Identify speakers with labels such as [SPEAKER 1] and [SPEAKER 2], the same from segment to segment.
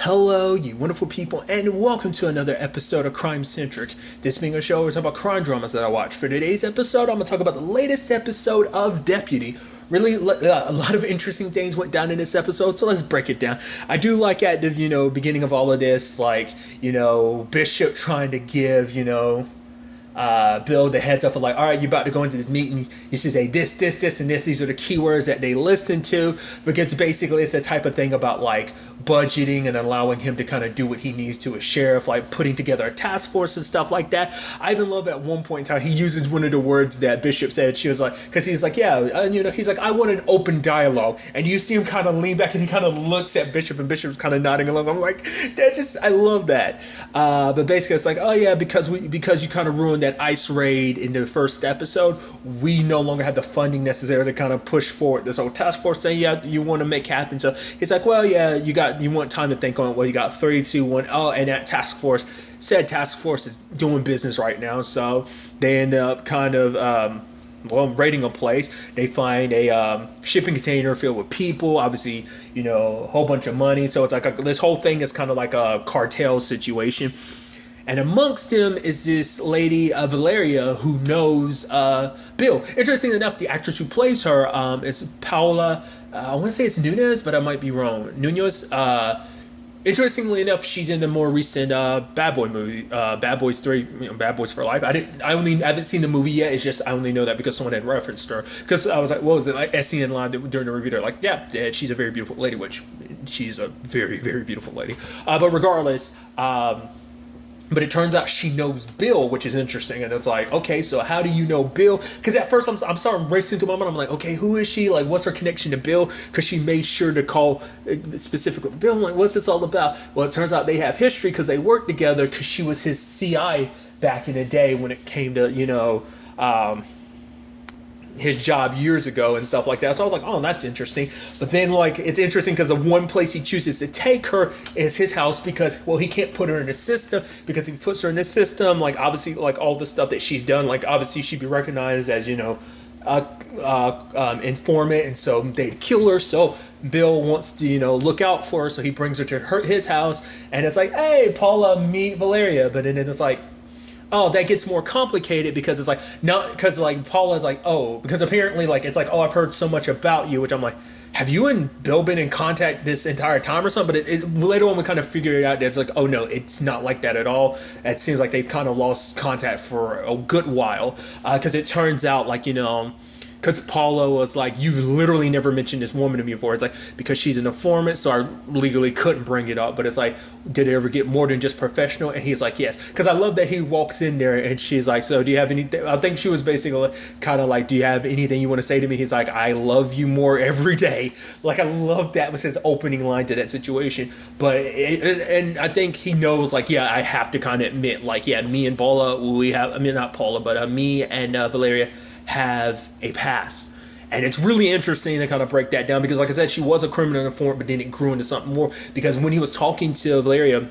[SPEAKER 1] Hello, you wonderful people, and welcome to another episode of Crime Centric. This being a show where we talk about crime dramas that I watch. For today's episode, I'm going to talk about the latest episode of Deputy. Really, a lot of interesting things went down in this episode, so let's break it down. I do like at the, beginning of all of this, Bishop trying to give, Bill the heads up of like, all right, you're about to go into this meeting. You should say this, and this. These are the keywords that they listen to, because basically it's the type of thing about like budgeting and allowing him to kind of do what he needs to as sheriff, like putting together a task force and stuff like that. I even love at one point in time he uses one of the words that Bishop said. She was like, because he's like, yeah, he's like, I want an open dialogue, and you see him kind of lean back and he kind of looks at Bishop, and Bishop's kind of nodding along. I'm like, I love that. But basically it's like, oh yeah, because you kind of ruined that ICE raid in the first episode, we no longer have the funding necessary to kind of push forward this whole task force thing. Yeah, you want to make happen. So he's like, well, yeah, you want time to think on it. Well, you got 3, 2, 1. Oh, and that task force is doing business right now. So they end up kind of raiding a place. They find a shipping container filled with people, obviously, a whole bunch of money. So it's like this whole thing is kind of like a cartel situation. And amongst them is this lady, Valeri, who knows Bill. Interestingly enough, the actress who plays her is Paula, I want to say it's Nunez, but I might be wrong. Nunez. Interestingly enough, she's in the more recent Bad Boy movie, Bad Boys 3, Bad Boys for Life. I haven't seen the movie yet. It's just I only know that because someone had referenced her. Because I was like, what was it? Like, SCN Live during the review, they're like, yeah, she's a very beautiful lady, which she's a very, very beautiful lady. But regardless, but it turns out she knows Bill, which is interesting. And it's like, okay, so how do you know Bill? Because at first I'm starting racing through my mind. I'm like, okay, who is she? Like, what's her connection to Bill? Because she made sure to call specifically Bill. I'm like, what's this all about? Well, it turns out they have history because they worked together, because she was his CI back in the day when it came to, his job years ago and stuff like that. So I was like, oh, that's interesting. But then it's interesting because the one place he chooses to take her is his house, because, well, he can't put her in the system, because if he puts her in the system, obviously all the stuff that she's done, obviously she'd be recognized as, informant, and so they'd kill her. So Bill wants to, look out for her. So he brings her to his house, and it's like, hey, Paula, meet Valeria. But then it's like, oh, that gets more complicated, because it's like, no, because Paula's like, oh, because apparently it's like, oh, I've heard so much about you, which I'm like, have you and Bill been in contact this entire time or something? But it later on we kind of figured it out that it's like, oh no, it's not like that at all. It seems like they've kind of lost contact for a good while, because it turns out because Paula was like, you've literally never mentioned this woman to me before. It's like, because she's an informant, so I legally couldn't bring it up. But it's like, did it ever get more than just professional? And he's like, yes. Because I love that he walks in there and she's like, so do you have anything? I think she was basically kind of like, do you have anything you want to say to me? He's like, I love you more every day. I love that was his opening line to that situation. But, and I think he knows, yeah, I have to kind of admit, me and Paula, not Paula, but me and Valeria have a past. And it's really interesting to kind of break that down, because like I said, she was a criminal informant, but then it grew into something more, because when he was talking to Valeria,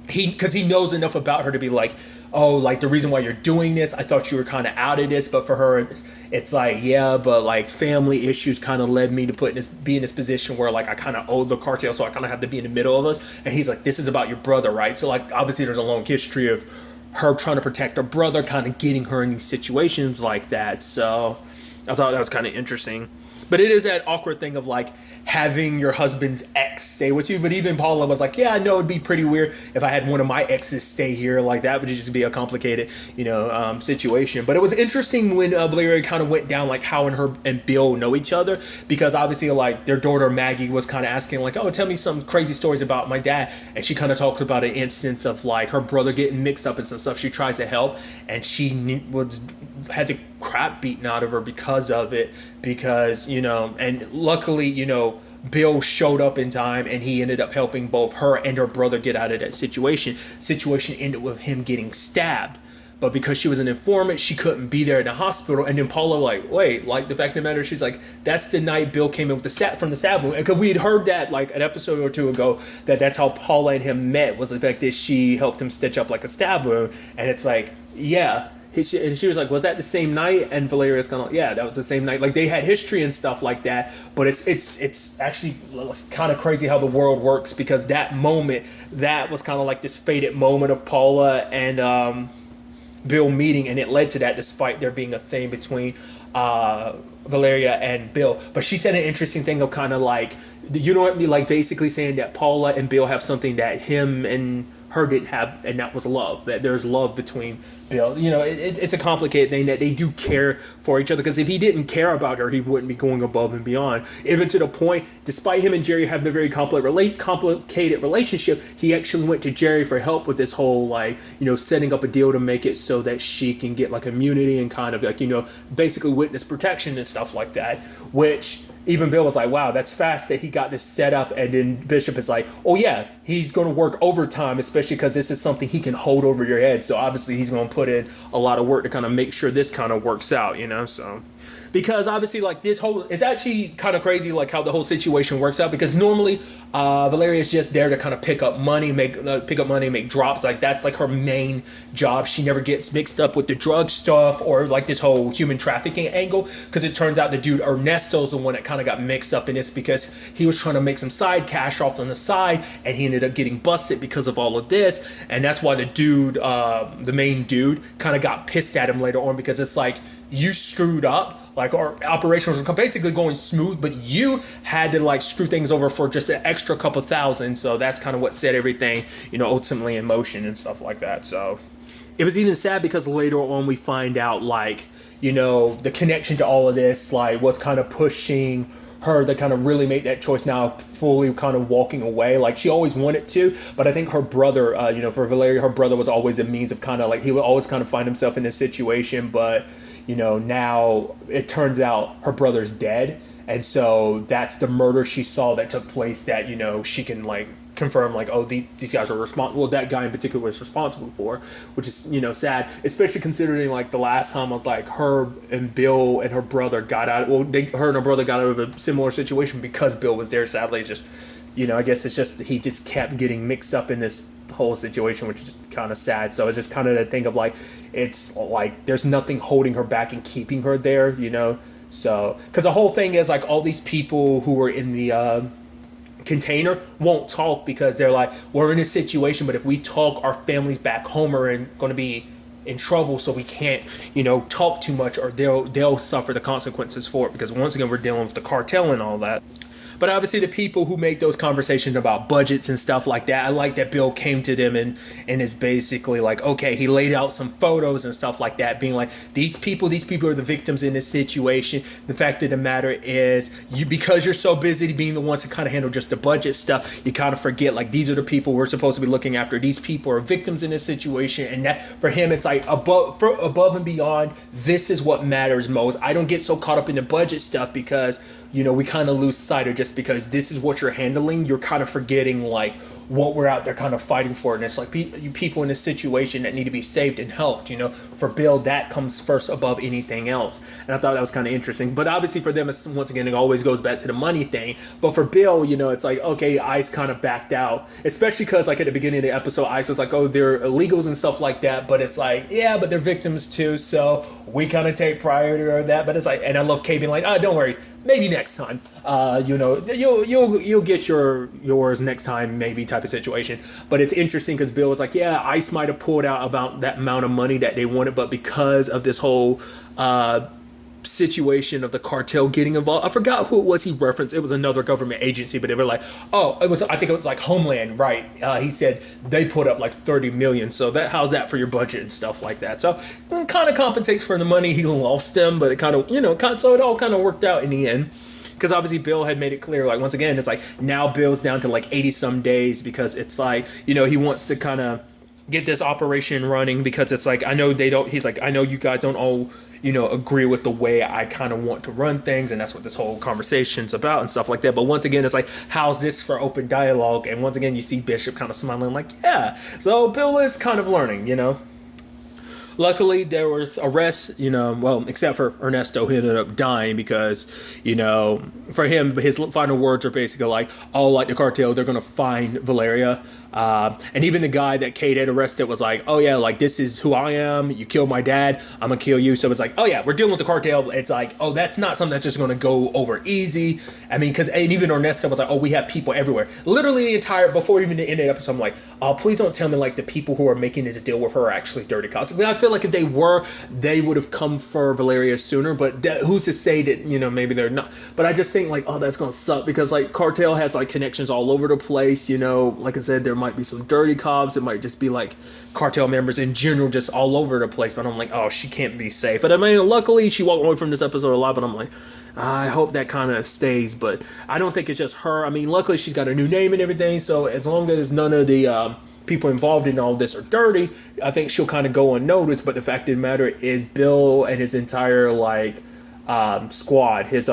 [SPEAKER 1] because he knows enough about her to be like, oh, the reason why you're doing this, I thought you were kind of out of this. But for her, it's like, yeah, but family issues kind of led me to be in this position where I kind of owe the cartel, so I kind of have to be in the middle of us. And he's like, this is about your brother, right? So obviously there's a long history of her trying to protect her brother, kind of getting her in these situations like that. So I thought that was kind of interesting. But it is that awkward thing of having your husband's ex stay with you. But even Paula was like, yeah, I know it'd be pretty weird if I had one of my exes stay here. That would just be a complicated, situation. But it was interesting when Valeri kind of went down how her and Bill know each other, because obviously their daughter Maggie was kind of asking oh, tell me some crazy stories about my dad. And she kind of talks about an instance of her brother getting mixed up in some stuff. She tries to help, and she had the crap beaten out of her because of it, because and luckily Bill showed up in time, and he ended up helping both her and her brother get out of that situation ended with him getting stabbed. But because she was an informant, she couldn't be there in the hospital. And then Paula wait, the fact of the matter, she's like, that's the night Bill came in with the stab wound. Because we had heard that an episode or two ago, that's how Paula and him met, was the fact that she helped him stitch up a stab wound. And it's like, yeah, and she was like, was that the same night? And Valeria's kind of, yeah, that was the same night. Like, they had history and stuff like that, but it's actually kind of crazy how the world works, because that moment, that was kind of like this fated moment of Paula and Bill meeting, and it led to that, despite there being a thing between Valeria and Bill. But she said an interesting thing of kind of like, you know what I mean, like basically saying that Paula and Bill have something that him and her didn't have, and that was love. That there's love between Bill. You know, it's a complicated thing, that they do care for each other, because if he didn't care about her, he wouldn't be going above and beyond. Even to the point, despite him and Jerry having a very complicated relationship, he actually went to Jerry for help with this whole, like, you know, setting up a deal to make it so that she can get like immunity and kind of like, you know, basically witness protection and stuff like that, which even Bill was like, wow, that's fast that he got this set up. And then Bishop is like, oh yeah, he's going to work overtime, especially because this is something he can hold over your head. So obviously he's going to put in a lot of work to kind of make sure this kind of works out, you know? So, because obviously, like, this whole, it's actually kind of crazy, like how the whole situation works out, because normally Valeria is just there to kind of pick up money, make drops. Like, that's like her main job. She never gets mixed up with the drug stuff or like this whole human trafficking angle, because it turns out the dude Ernesto's the one that kind of got mixed up in this, because he was trying to make some side cash off on the side, and he ended up getting busted because of all of this. And that's why the dude, the main dude, kind of got pissed at him later on, because it's like, you screwed up, like our operations were basically going smooth, but you had to like screw things over for just an extra couple thousand. So that's kind of what set everything, you know, ultimately in motion and stuff like that. So it was even sad, because later on we find out, like, you know, the connection to all of this, like what's kind of pushing her to kind of really make that choice now, fully kind of walking away. Like, she always wanted to, but I think her brother, you know, for Valeria, her brother was always a means of kind of like, he would always kind of find himself in this situation. But, you know, now it turns out her brother's dead. And so that's the murder she saw that took place, that, you know, she can like confirm, like, oh, these guys are responsible. Well, that guy in particular was responsible for, which is, you know, sad, especially considering like the last time was like her and Bill and her brother got out. Well, her and her brother got out of a similar situation because Bill was there. Sadly, just, you know, I guess it's just he just kept getting mixed up in this whole situation, which is kind of sad. So it's just kind of the thing of like, it's like there's nothing holding her back and keeping her there, you know. So because the whole thing is like all these people who were in the container won't talk, because they're like, we're in a situation, but if we talk, our families back home are going to be in trouble, so we can't, you know, talk too much, or they'll suffer the consequences for it, because once again we're dealing with the cartel and all that. But obviously the people who make those conversations about budgets and stuff like that, I like that Bill came to them and is basically like, okay, he laid out some photos and stuff like that, being like, these people are the victims in this situation. The fact of the matter is, because you're so busy being the ones to kind of handle just the budget stuff, you kind of forget, like, these are the people we're supposed to be looking after. These people are victims in this situation. And that, for him, it's like above and beyond, this is what matters most. I don't get so caught up in the budget stuff, because, you know, we kind of lose sight of, just because this is what you're handling, you're kind of forgetting like what we're out there kind of fighting for. And it's like people in this situation that need to be saved and helped, you know. For Bill, that comes first above anything else. And I thought that was kind of interesting. But obviously for them, it's, once again, it always goes back to the money thing. But for Bill, you know, it's like, okay, Ice kind of backed out, especially because like at the beginning of the episode, Ice was like, oh, they're illegals and stuff like that. But it's like, yeah, but they're victims too, so we kind of take priority of that. But it's like, and I love Kay being like, don't worry, maybe next time, you know, you'll get yours next time, maybe, type of situation. But it's interesting because Bill was like, yeah, Ice might have pulled out about that amount of money that they wanted, but because of this whole situation of the cartel getting involved, I forgot who it was he referenced. It was another government agency, but they were like, oh, I think it was like Homeland, right? He said they put up like 30 million. So how's that for your budget and stuff like that? So it kind of compensates for the money he lost them, but it kind of, you know, so it all kind of worked out in the end. Because obviously Bill had made it clear, like, once again, it's like now Bill's down to like 80 some days, because it's like, you know, he wants to kind of get this operation running, because it's like, I know they don't, he's like, I know you guys don't all, you know, agree with the way I kind of want to run things, and that's what this whole conversation's about and stuff like that. But once again, it's like, how's this for open dialogue? And once again, you see Bishop kind of smiling like, yeah. So Bill is kind of learning, you know. Luckily, there was arrests, well, except for Ernesto, who ended up dying because, for him, his final words are basically like, oh, like the cartel, they're going to find Valeria. And even the guy that Kate had arrested was like, oh, yeah, like, this is who I am. You killed my dad. I'm going to kill you. So it's like, oh, yeah, we're dealing with the cartel. It's like, oh, that's not something that's just going to go over easy. I mean, because even Ernesto was like, oh, we have people everywhere. Literally the entire, before even the end of the episode, I'm like, oh, please don't tell me, like, the people who are making this deal with her are actually dirty cops. I mean, I feel like if they were, they would have come for Valeria sooner. But who's to say that, maybe they're not. But I just think, like, oh, that's going to suck because, like, cartel has, like, connections all over the place. Like I said, there might be some dirty cops. It might just be like cartel members in general, just all over the place. But I'm like, oh, she can't be safe. But I mean, luckily she walked away from this episode alive. But I'm like, I hope that kind of stays. But I don't think it's just her. I mean, luckily she's got a new name and everything. So as long as none of the people involved in all this are dirty, I think she'll kind of go unnoticed. But the fact of the matter is, Bill and his entire squad, his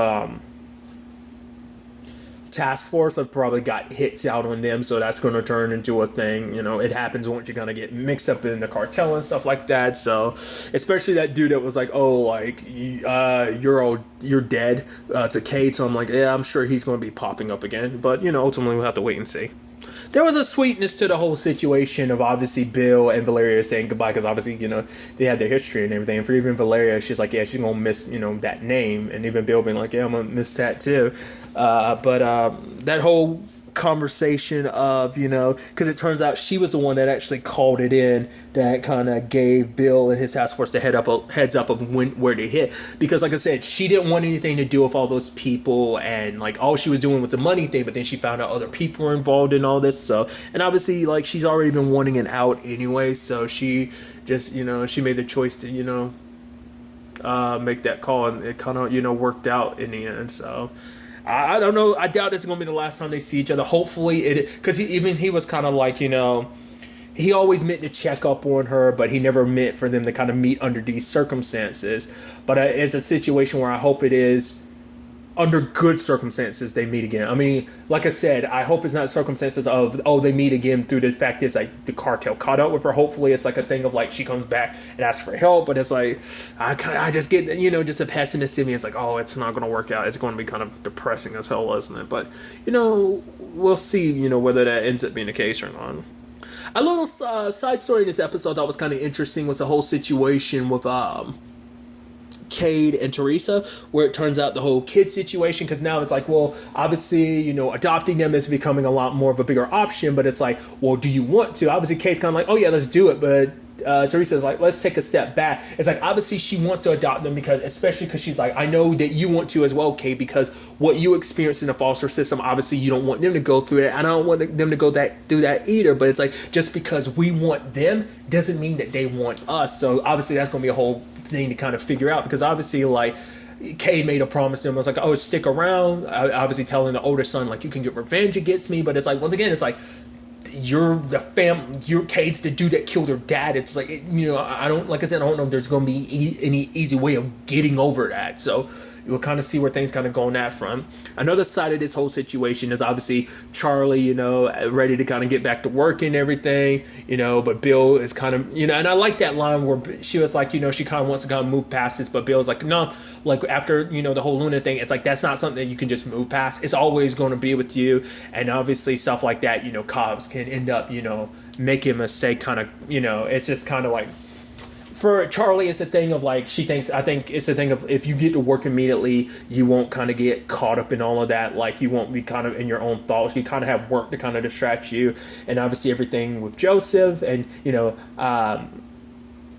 [SPEAKER 1] task force have probably got hits out on them, so that's going to turn into a thing. It happens once you kind of get mixed up in the cartel and stuff like that. So especially that dude that was like, oh, like you're dead to Kate. So I'm like, yeah, I'm sure he's going to be popping up again, but ultimately we'll have to wait and see. There was a sweetness to the whole situation of obviously Bill and Valeria saying goodbye because obviously, they had their history and everything. And for even Valeria, she's like, yeah, she's going to miss, that name. And even Bill being like, yeah, I'm going to miss that too. But that whole conversation of, because it turns out she was the one that actually called it in that kind of gave Bill and his task force the heads up of where to hit. Because like I said, she didn't want anything to do with all those people and like all she was doing was the money thing, but then she found out other people were involved in all this. So, and obviously like she's already been wanting an out anyway. So she just, she made the choice to, make that call, and it kind of, worked out in the end. So I don't know. I doubt it's going to be the last time they see each other. Hopefully it, because he was kind of like, he always meant to check up on her, but he never meant for them to kind of meet under these circumstances. But it's a situation where I hope it is under good circumstances they meet again. I mean, like I said, I hope it's not circumstances of, oh, they meet again through the fact is like the cartel caught up with her. Hopefully it's like a thing of like she comes back and asks for help, but it's like I just get, just a pessimist in me. It's like, oh, it's not going to work out. It's going to be kind of depressing as hell, isn't it? But we'll see whether that ends up being the case or not. A little side story in this episode that was kind of interesting was the whole situation with Cade and Teresa, where it turns out the whole kid situation, because now it's like, well, obviously, adopting them is becoming a lot more of a bigger option, but it's like, well, do you want to? Obviously, Kate's kind of like, oh yeah, let's do it, but Teresa's like, let's take a step back. It's like, obviously she wants to adopt them especially because she's like, I know that you want to as well, Kate, because what you experienced in the foster system, obviously you don't want them to go through it, and I don't want them to go through that either, but it's like, just because we want them doesn't mean that they want us. So obviously that's going to be a whole thing to kind of figure out, because obviously like Kay made a promise to him. I was like, oh, stick around. Obviously telling the older son like, you can get revenge against me, but it's like, once again, it's like, you're Cade's the dude that killed her dad. It's like, I don't, like I said, I don't know if there's going to be any easy way of getting over that. So you'll kind of see where things kind of go on that front. Another side of this whole situation is obviously Charlie, ready to kind of get back to work and everything, but Bill is kind of, and I like that line where she was like, she kind of wants to kind of move past this, but Bill's like, no, like after, the whole Luna thing, it's like, that's not something that you can just move past. It's always going to be with you. And obviously stuff like that, cops can end up, making a mistake kind of, it's just kind of like, for Charlie, it's a thing of like, I think it's a thing of, if you get to work immediately, you won't kind of get caught up in all of that. Like, you won't be kind of in your own thoughts. You kind of have work to kind of distract you. And obviously everything with Joseph and,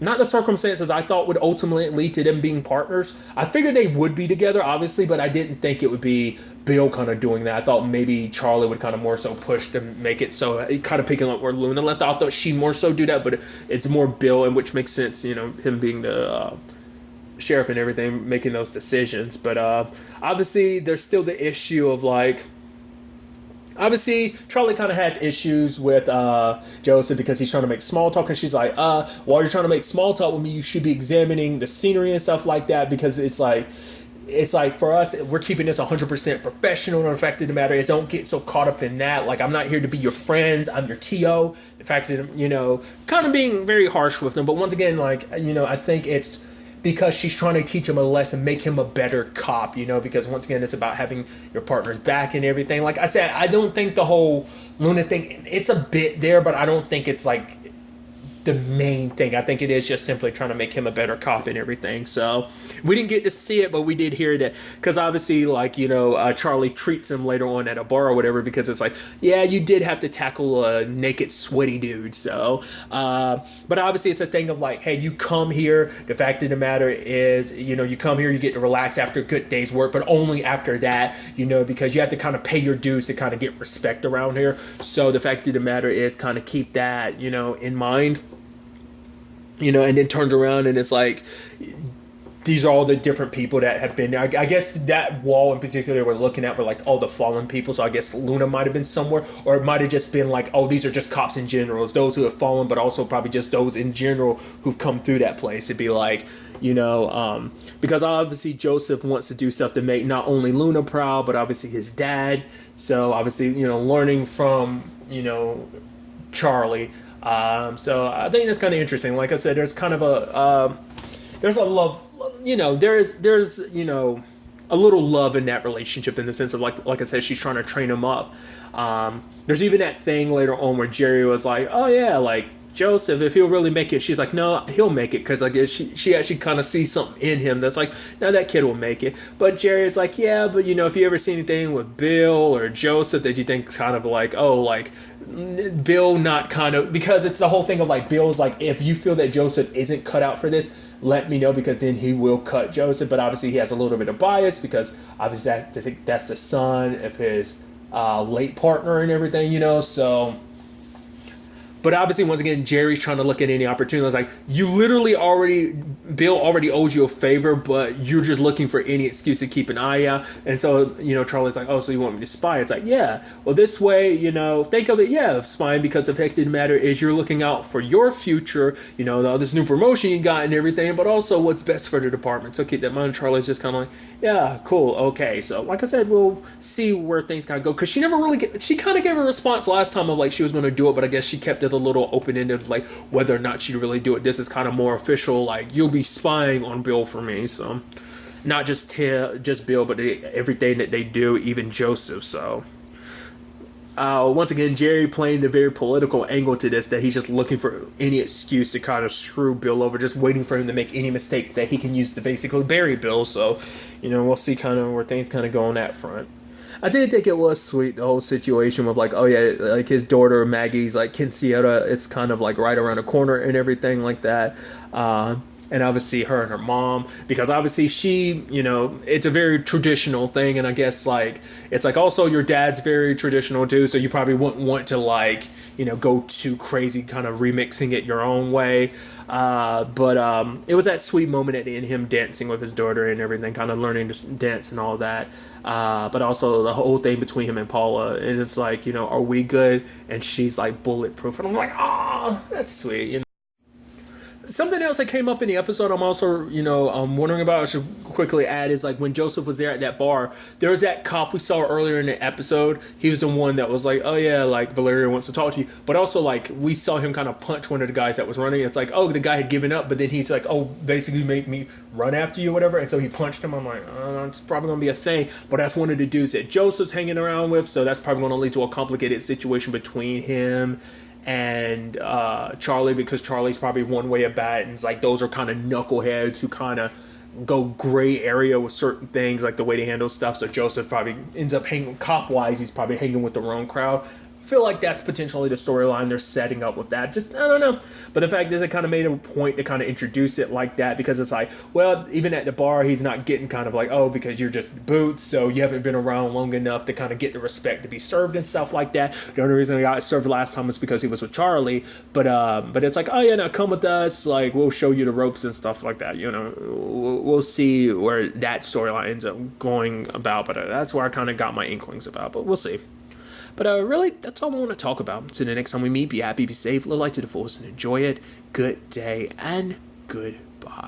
[SPEAKER 1] not the circumstances I thought would ultimately lead to them being partners. I figured they would be together, obviously, but I didn't think it would be Bill kind of doing that. I thought maybe Charlie would kind of more so push to make it so, kind of picking up where Luna left. I thought she more so do that, but it's more Bill, and which makes sense, him being the sheriff and everything, making those decisions. But obviously there's still the issue of like, obviously, Charlie kind of had issues with Joseph because he's trying to make small talk, and she's like, while you're trying to make small talk with me, you should be examining the scenery and stuff like that, because it's like, it's like for us, we're keeping this 100% professional. And the fact of the matter is, don't get so caught up in that. Like, I'm not here to be your friends. I'm your TO. The fact that, kind of being very harsh with them. But once again, like, I think it's because she's trying to teach him a lesson, make him a better cop, because once again, it's about having your partner's back and everything. Like I said, I don't think the whole Luna thing, it's a bit there, but I don't think it's like the main thing. I think it is just simply trying to make him a better cop and everything. So we didn't get to see it, but we did hear that, because obviously, like, Charlie treats him later on at a bar or whatever, because it's like, yeah, you did have to tackle a naked, sweaty dude. So, but obviously it's a thing of like, hey, you come here. The fact of the matter is, you come here, you get to relax after a good day's work, but only after that, because you have to kind of pay your dues to kind of get respect around here. So the fact of the matter is, kind of keep that, in mind. And then turns around and it's like, these are all the different people that have been there. I guess that wall in particular we're looking at were like all the fallen people. So I guess Luna might have been somewhere, or it might have just been like, oh, these are just cops in general. It's those who have fallen, but also probably just those in general who've come through that place. It'd be like, because obviously Joseph wants to do stuff to make not only Luna proud, but obviously his dad. So obviously, learning from, Charlie. So I think that's kind of interesting. Like I said, there's kind of there's a love, there's a little love in that relationship, in the sense of like I said, she's trying to train him up. There's even that thing later on where Jerry was like, oh yeah, like Joseph, if he'll really make it. She's like, no, he'll make it, because like she actually kind of sees something in him that's like, no, that kid will make it. But Jerry is like, yeah, but if you ever see anything with Bill or Joseph that you think kind of like, oh, like Bill not kind of, because it's the whole thing of like, Bill's like, if you feel that Joseph isn't cut out for this, let me know, because then he will cut Joseph. But obviously he has a little bit of bias, because obviously that's the son of his late partner and everything, so. But obviously, once again, Jerry's trying to look at any opportunity. It's like, you literally Bill already owed you a favor, but you're just looking for any excuse to keep an eye out. And so, Charlie's like, oh, so you want me to spy? It's like, yeah. Well, this way, think of it, yeah, spying, because the fact of the matter is, you're looking out for your future, this new promotion you got and everything, but also what's best for the department. So keep that in mind. Charlie's just kind of like, yeah, cool, okay. So, like I said, we'll see where things kind of go, because she never really she kind of gave a response last time of like she was going to do it, but I guess she kept it a little open-ended, like whether or not she'd really do it. This is kind of more official, like, you'll be spying on Bill for me. So not just Bill, but everything that they do, even Joseph. So once again, Jerry playing the very political angle to this, that he's just looking for any excuse to kind of screw Bill over, just waiting for him to make any mistake that he can use to basically bury Bill. So we'll see kind of where things kind of go on that front. I did think it was sweet, the whole situation with like, oh yeah, like his daughter Maggie's like quinceañera, it's kind of like right around the corner and everything like that. And obviously her and her mom, because obviously she, it's a very traditional thing, and I guess like it's like also your dad's very traditional too, so you probably wouldn't want to like, go too crazy kind of remixing it your own way. But it was that sweet moment at the end, him dancing with his daughter and everything, kind of learning to dance and all that. But also the whole thing between him and Paula, and it's like, are we good? And she's like bulletproof, and I'm like, oh, that's sweet. Something else that came up in the episode I'm also, I'm wondering about, I should quickly add, is like when Joseph was there at that bar, there was that cop we saw earlier in the episode. He was the one that was like, oh yeah, like Valeri wants to talk to you. But also like we saw him kind of punch one of the guys that was running. It's like, oh, the guy had given up, but then he's like, oh, basically make me run after you or whatever. And so he punched him. I'm like, it's probably going to be a thing. But that's one of the dudes that Joseph's hanging around with. So that's probably going to lead to a complicated situation between him and Charlie, because Charlie's probably one way about it, and it's like those are kind of knuckleheads who kind of go gray area with certain things, like the way they handle stuff. So Joseph probably ends up hanging, cop wise, he's probably hanging with the wrong crowd. Feel like that's potentially the storyline they're setting up with that. Just, I don't know. But the fact is, it kind of made a point to kind of introduce it like that, because it's like, well, even at the bar, he's not getting kind of like, oh, because you're just boots, so you haven't been around long enough to kind of get the respect to be served and stuff like that. The only reason he got served last time was because he was with Charlie. But it's like, oh yeah, now come with us. Like, we'll show you the ropes and stuff like that. We'll see where that storyline ends up going about. But that's where I kind of got my inklings about. But we'll see. But really, that's all I want to talk about. So the next time we meet, be happy, be safe, live life to the fullest, and enjoy it. Good day, and goodbye.